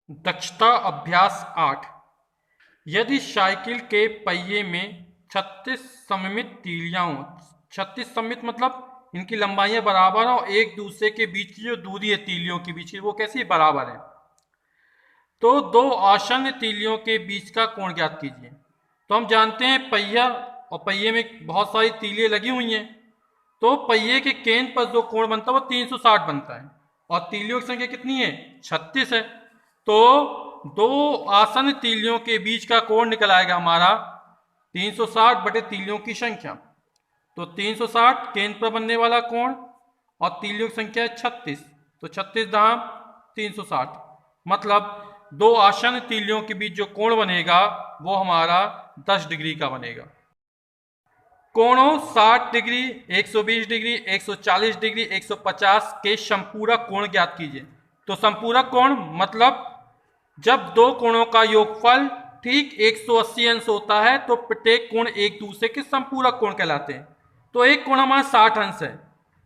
दक्षता अभ्यास 8। यदि साइकिल के पहिए में 36 सममित तीलियां हों, 36 सममित मतलब इनकी लंबाइयां बराबर हो, एक दूसरे के बीच की जो दूरी है तीलियों के बीच की वो कैसी बराबर है, तो दो आसन्न तीलियों के बीच का कोण ज्ञात कीजिए। तो हम जानते हैं पहिया और पहिए में बहुत सारी तीलियां लगी हुई हैं, तो पहिए के केंद्र पर जो कोण बनता है वो 360 बनता है और तीलियों की संख्या कितनी है, 36 है। तो दो आसन्न तीलियों के बीच का कोण निकल आएगा हमारा 360 बटे तीलियों की संख्या। तो 360 केंद्र पर बनने वाला कोण और तीलियों की संख्या है 36, तो 36 दाम 360, मतलब दो आसन्न तीलियों के बीच जो कोण बनेगा वो हमारा 10 डिग्री का बनेगा। कोणों 60 डिग्री, 120 डिग्री, 140 डिग्री, 150 के संपूरक कोण ज्ञात कीजिए। तो संपूरक कोण मतलब जब दो कोणों का योगफल ठीक 180 अंश होता है तो प्रत्येक कोण एक दूसरे के संपूरक कोण कहलाते हैं। तो एक कोण हमारा 60 अंश है,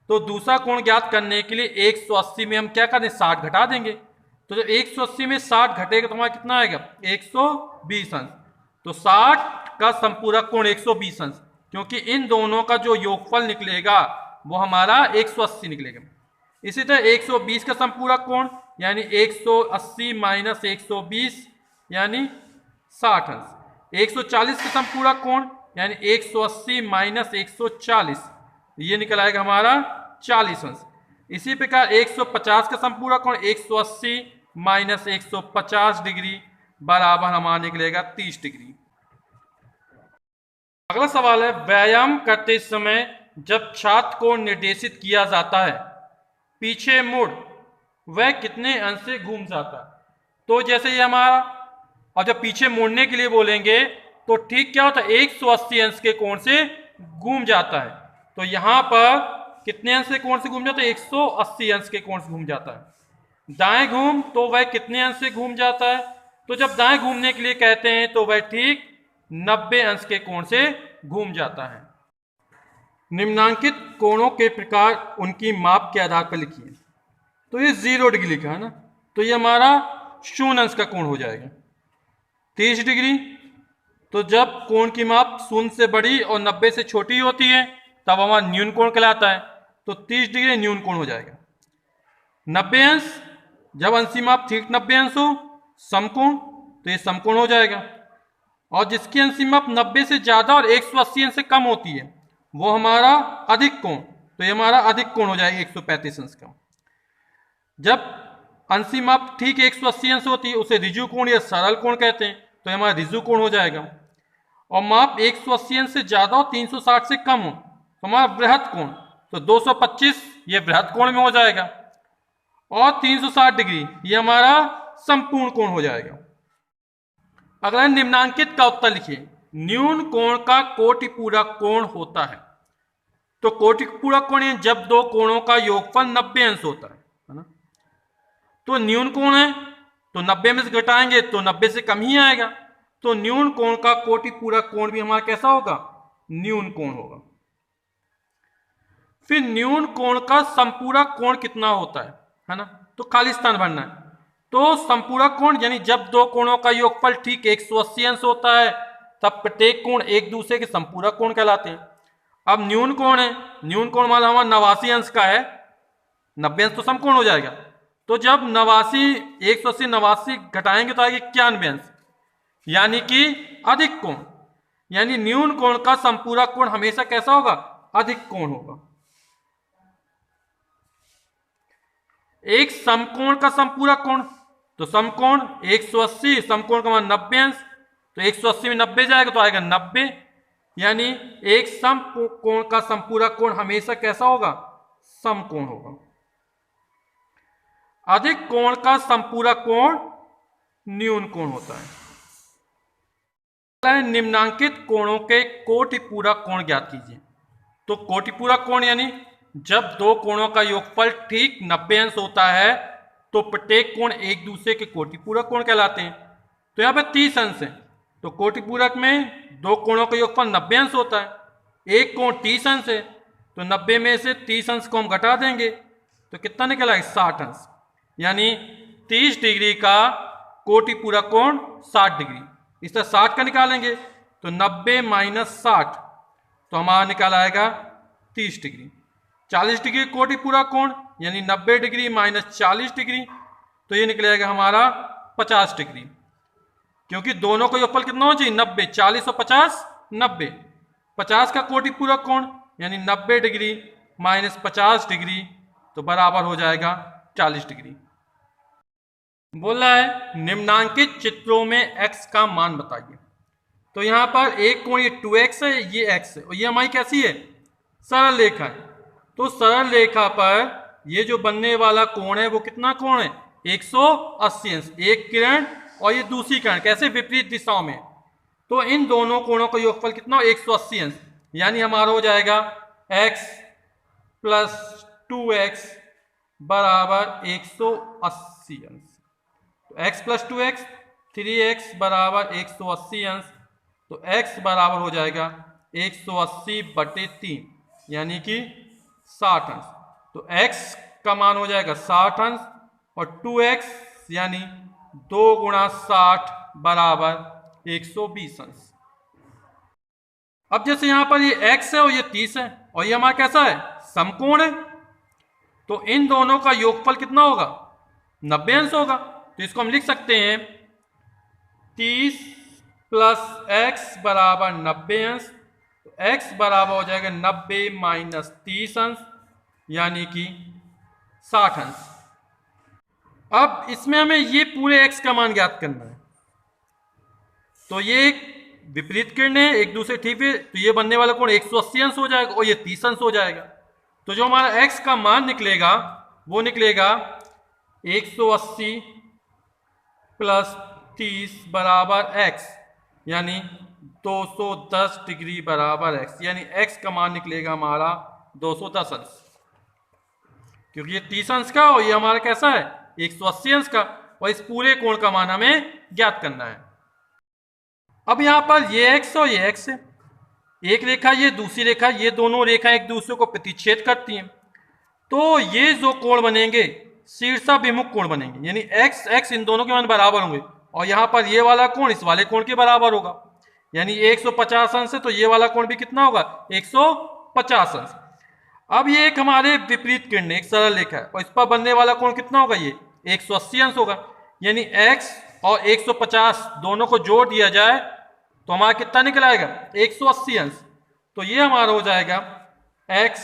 तो दूसरा कोण ज्ञात करने के लिए 180 में हम क्या करें, 60 घटा देंगे। तो जब 180 में 60 घटेगा तो हमारा कितना आएगा, 120 अंश। तो 60 का संपूरक कोण 120 अंश, क्योंकि इन दोनों का जो योगफल निकलेगा वो हमारा 180 निकलेगा। इसी तरह 120 का संपूरक कोण यानी 180 माइनस 120 यानी 60 अंश। 140 का संपूरक कोण यानी 180 माइनस 140, ये निकल आएगा हमारा 40 अंश। इसी प्रकार 150 का संपूरक कोण 180 माइनस 150 डिग्री बराबर हमारा निकलेगा 30 डिग्री। अगला सवाल है, व्यायाम करते समय जब छात्र को निर्देशित किया जाता है पीछे मुड़, वह कितने अंश से घूम जाता है। तो जैसे ये हमारा, और जब पीछे मुड़ने के लिए बोलेंगे तो ठीक क्या होता है, 180 अंश के कोण से घूम जाता है। तो यहां पर कितने अंश के कोण से घूम जाता है, 180 अंश के कोण से घूम जाता है। दाएं घूम तो वह कितने अंश से घूम जाता है, तो जब दाएं घूमने के लिए कहते हैं तो वह ठीक 90 अंश के कोण से घूम जाता है। निम्नांकित कोणों के प्रकार उनकी माप के आधार पर लिखिए। तो ये 0 डिग्री लिखा है ना, तो ये हमारा 0 अंश का कोण हो जाएगा। 30 डिग्री, तो जब कोण की माप 0 से बड़ी और 90 से छोटी होती है तब हमारा न्यून कोण कहलाता है, तो 30 डिग्री न्यून कोण हो जाएगा। 90 अंश, जब अंशी माप ठीक 90 अंश हो, समकोण, तो ये समकोण हो जाएगा। और जिसकी अंशी माप 90 से ज्यादा और 180 अंश से कम होती है वो हमारा अधिक कोण, तो ये हमारा अधिक कोण हो जाएगा 135 अंश का। जब अंशी माप ठीक 180 अंश होती है उसे ऋजु कोण या सरल कोण कहते हैं, तो हमारा ऋजु कोण हो जाएगा। और माप 180 अंश से ज्यादा और 360 से कम हो तो हमारा बृहत कोण, तो 225 ये बृहत कोण में हो जाएगा। और 360 डिग्री ये हमारा संपूर्ण कोण हो जाएगा। अगला निम्नांकित का उत्तर लिखिए। न्यून कोण का कोटिपूरक कोण होता है। तो कोटिपूरक कोण जब दो कोणों का योगफल 90 अंश होता है ना। तो न्यून कोण है तो 90 में से घटाएंगे तो 90 से कम ही आएगा, तो न्यून कोण का कोटिपूरक कोण भी हमारा कैसा होगा, न्यून कोण होगा। फिर न्यून कोण का संपूरक कोण कितना होता है ना, तो खाली स्थान भरना है। तो संपूरक कोण यानी जब दो कोणों का योगफल ठीक 180 अंश होता है तब प्रत्येक कोण एक दूसरे के संपूरक कोण कहलाते हैं। अब न्यून कोण है, न्यून कोण मान हमारा 89 अंश का है, 90 अंश तो समकोण हो जाएगा। तो जब 89 180 89 घटाएंगे तो आएगा 91 अंश, यानी कि अधिक कोण। यानी न्यून कोण का संपूरक कोण हमेशा कैसा होगा, अधिक कोण होगा। एक समकोण का संपूरक कोण, तो समकोण 180 समकोण का मान 90 अंश, तो 180 में 90 जाएगा तो आएगा 90, यानी एक समकोण का संपूरक कोण हमेशा कैसा होगा, समकोण होगा। अधिक कोण का संपूरक कोण न्यून कोण होता है। निम्नांकित कोणों के कोटिपूरक कोण ज्ञात कीजिए। तो कोटिपूरक कोण यानी जब दो कोणों का योगफल ठीक 90 अंश होता है तो प्रत्येक कोण एक दूसरे के कोटिपूरक कोण कहलाते हैं। तो यहाँ पे 30 अंश है, तो कोटिपूरक में दो कोणों का योगफल 90 अंश होता है, एक कोण 30 अंश है, तो 90 में से 30 अंश को हम घटा देंगे तो कितना निकला है, 60 अंश। यानी 30 डिग्री का कोटि पूरा कोण 60 डिग्री। इस तरह 60 का निकालेंगे तो 90 माइनस 60 तो हमारा निकाल आएगा 30 डिग्री। 40 डिग्री कोटि पूरा कोण यानी 90 डिग्री माइनस 40 डिग्री तो ये निकलेगा हमारा 50 डिग्री, क्योंकि दोनों का योगफल कितना हो चाहिए 90, 40 और 50 90। 50 का कोटि पूरा कोण यानी 90 डिग्री माइनस 50 डिग्री तो बराबर हो जाएगा 40 डिग्री। बोला है निम्नांकित चित्रों में x का मान बताइए। तो यहां पर एक कोण ये 2x है, ये x है और ये हमारी कैसी है सरल रेखा है। तो सरल रेखा पर ये जो बनने वाला कोण है वो कितना कोण है 180 अंश, एक किरण और ये दूसरी किरण कैसे विपरीत दिशाओं में। तो इन दोनों कोणों का योगफल कितना हो 180 अंश, यानी हमारा हो जाएगा x प्लस 2x बराबर 180 अंश। तो x प्लस 2x 3x बराबर 180 अंश, तो x बराबर हो जाएगा 180 बटे 3 यानी कि 60 अंश। तो x का मान हो जाएगा 60 अंश और 2x यानी 2 गुणा 60 बराबर 120 अंश। अब जैसे यहां पर ये x है और ये 30 है और ये हमारा कैसा है समकोण है, तो इन दोनों का योगफल कितना होगा 90 अंश होगा। तो इसको हम लिख सकते हैं 30 प्लस x बराबर 90 अंश। तो x बराबर हो जाएगा 90 माइनस 30 अंश यानी कि 60 अंश। अब इसमें हमें ये पूरे x का मान ज्ञात करना है। तो ये एक विपरीत किरणें है एक दूसरे ठीक है, तो ये बनने वाला कोण 180 अंश हो जाएगा और ये 30 अंश हो जाएगा। तो जो हमारा x का मान निकलेगा वो निकलेगा 180 प्लस 30 बराबर x यानी 210 डिग्री बराबर x, यानी x का मान निकलेगा हमारा 210 अंश, क्योंकि ये 30 अंश का और ये हमारा कैसा है 180 अंश का और इस पूरे कोण का मान हमें ज्ञात करना है। अब यहां पर ये x और ये x है, एक रेखा ये दूसरी रेखा, ये दोनों रेखा एक दूसरे को प्रतिच्छेद करती हैं। तो ये जो कोण बनेंगे शीर्षाभिमुख कोण बनेंगे, यानी x x इन दोनों के मान बराबर होंगे और यहां पर ये वाला कोण इस वाले कोण के बराबर होगा, यानी 150 अंश है तो ये वाला कोण भी कितना होगा 150 अंश। अब ये एक हमारे विपरीत किरण एक सरल रेखा है और इस पर बनने वाला कोण कितना होगा ये 180 अंश होगा, यानी x और 150 दोनों को जोड़ दिया जाए तो हमारा कितना निकल आएगा 180 अंश। तो ये हमारा हो जाएगा x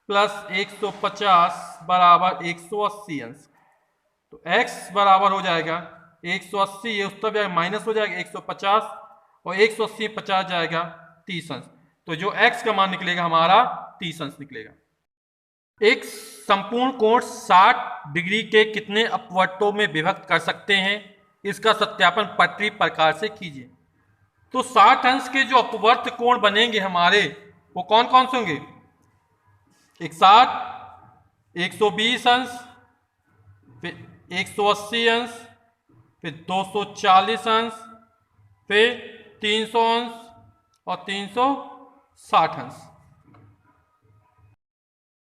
प्लस 150 बराबर 180 अंश। तो x बराबर हो जाएगा 180, ये उस तरफ माइनस हो जाएगा 150 और 180 50 जाएगा 30 अंश। तो जो x का मान निकलेगा हमारा 30 अंश निकलेगा। एक संपूर्ण कोण 60 डिग्री के कितने अपवर्तों में विभक्त कर सकते हैं, इसका सत्यापन पटरी प्रकार से कीजिए। तो 60 अंश के जो अपवर्त कोण बनेंगे हमारे वो कौन कौन से होंगे 160, 120 अंश, फिर 180 अंश, फिर 240 अंश, फिर 300 अंश और 360 अंश।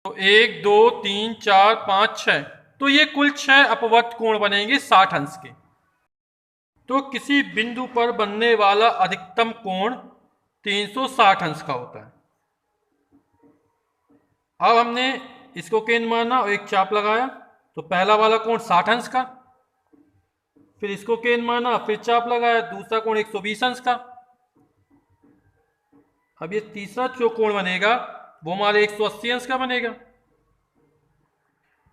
तो 1 2 3 4 5 6, तो ये कुल 6 अपवर्त कोण बनेंगे 60 अंश के। तो किसी बिंदु पर बनने वाला अधिकतम कोण 360 अंश का होता है। अब हमने इसको केंद्र माना और एक चाप लगाया, तो पहला वाला कोण 60 अंश का, फिर इसको केंद्र माना फिर चाप लगाया, दूसरा कोण 120 अंश का। अब ये तीसरा जो कोण बनेगा वो हमारे 180 अंश का बनेगा।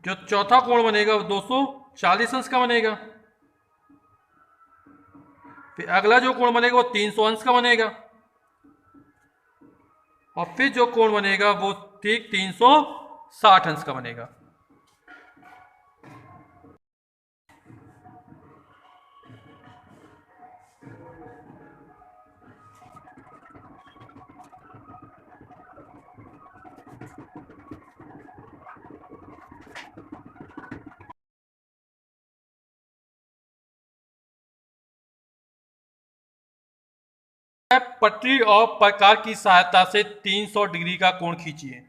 जो चौथा कोण बनेगा वो 240 अंश का बनेगा। फिर अगला जो कोण बनेगा वो 300 अंश का बनेगा और फिर जो कोण बनेगा वो ठीक 360 अंश का बनेगा। पटरी और प्रकार की सहायता से 300 डिग्री का कोण खींचिए।